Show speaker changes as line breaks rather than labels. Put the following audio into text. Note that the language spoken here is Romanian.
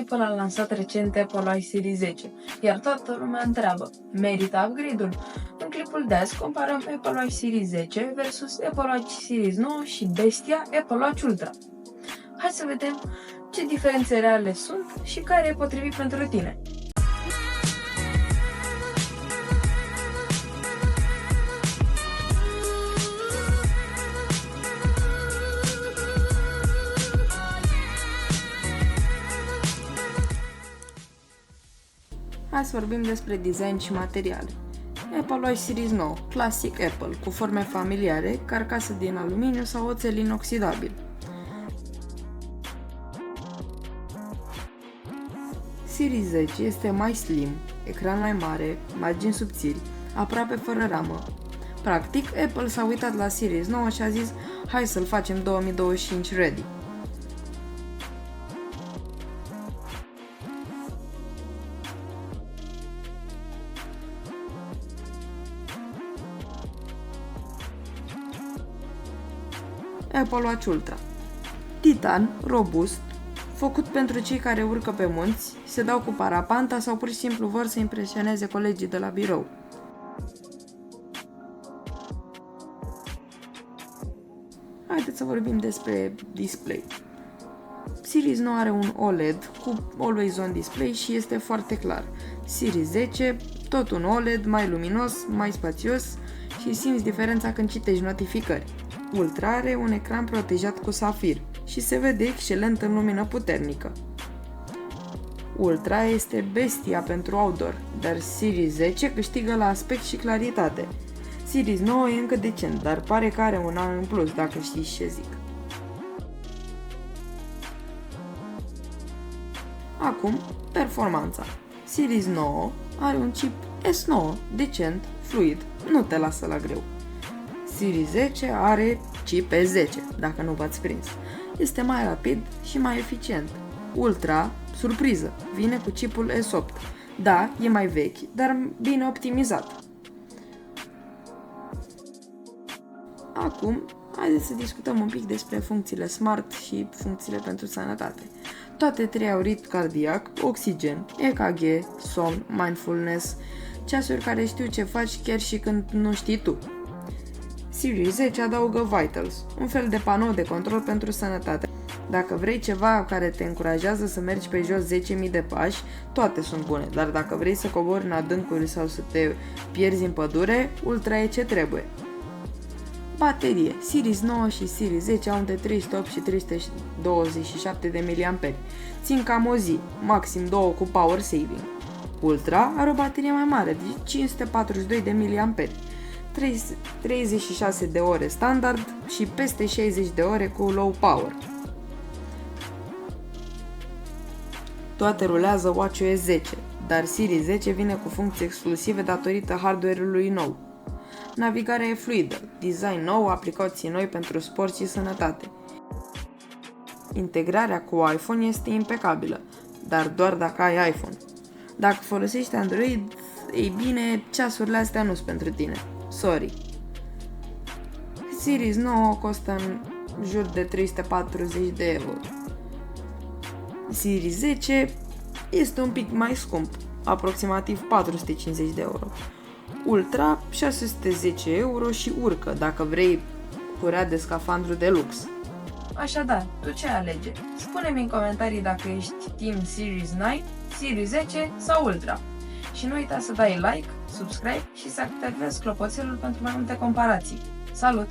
Apple a lansat recent Apple Watch Series 10, iar toată lumea întreabă, merită upgrade-ul? În clipul de azi comparăm Apple Watch Series 10 versus Apple Watch Series 9 și bestia Apple Watch Ultra. Hai să vedem ce diferențe reale sunt și care e potrivit pentru tine. Hai să vorbim despre design și materiale. Apple Watch Series 9, clasic Apple, cu forme familiare, carcasă din aluminiu sau oțel inoxidabil. Series 10 este mai slim, ecran mai mare, margini subțiri, aproape fără ramă. Practic, Apple s-a uitat la Series 9 și a zis, hai să-l facem 2025 ready. Apple Watch Ultra. Titan, robust, făcut pentru cei care urcă pe munți, se dau cu parapanta sau pur și simplu vor să impresioneze colegii de la birou. Haideți să vorbim despre display. Series 9 are un OLED cu Always On Display și este foarte clar. Series 10, tot un OLED, mai luminos, mai spațios și simți diferența când citești notificări. Ultra are un ecran protejat cu safir și se vede excelent în lumină puternică. Ultra este bestia pentru outdoor, dar Series 10 câștigă la aspect și claritate. Series 9 e încă decent, dar pare că are un an în plus, dacă știți ce zic. Acum, performanța. Series 9 are un chip S9, decent, fluid, nu te lasă la greu. Series 10 are chip S10, dacă nu v-ați prins. Este mai rapid și mai eficient. Ultra, surpriză, vine cu chipul S8. Da, e mai vechi, dar bine optimizat. Acum, haideți să discutăm un pic despre funcțiile smart și funcțiile pentru sănătate. Toate trei au ritm cardiac, oxigen, EKG, somn, mindfulness, ceasuri care știu ce faci chiar și când nu știi tu. Series 10 adaugă Vitals, un fel de panou de control pentru sănătate. Dacă vrei ceva care te încurajează să mergi pe jos 10.000 de pași, toate sunt bune, dar dacă vrei să cobori în adâncuri sau să te pierzi în pădure, Ultra e ce trebuie. Baterie. Series 9 și Series 10 au între 308 și 327 de mAh. Țin cam o zi, maxim 2 cu power saving. Ultra are o baterie mai mare, de 542 de mAh. 36 de ore standard și peste 60 de ore cu low power. Toate rulează WatchOS 10, dar Series 10 vine cu funcții exclusive datorită hardware-ului nou. Navigarea e fluidă, design nou, aplicații noi pentru sport și sănătate. Integrarea cu iPhone este impecabilă, dar doar dacă ai iPhone. Dacă folosești Android, ei bine, ceasurile astea nu sunt pentru tine. Sorry. Series 9 costă în jur de 340 de euro. Series 10 este un pic mai scump, aproximativ 450 de euro. Ultra 610 euro și urcă dacă vrei curea de scafandru de lux. Așadar, tu ce alege? Spune-mi în comentarii dacă ești Team Series 9, Series 10 sau Ultra. Și nu uita să dai like, subscribe și să activezi clopoțelul pentru mai multe comparații. Salut!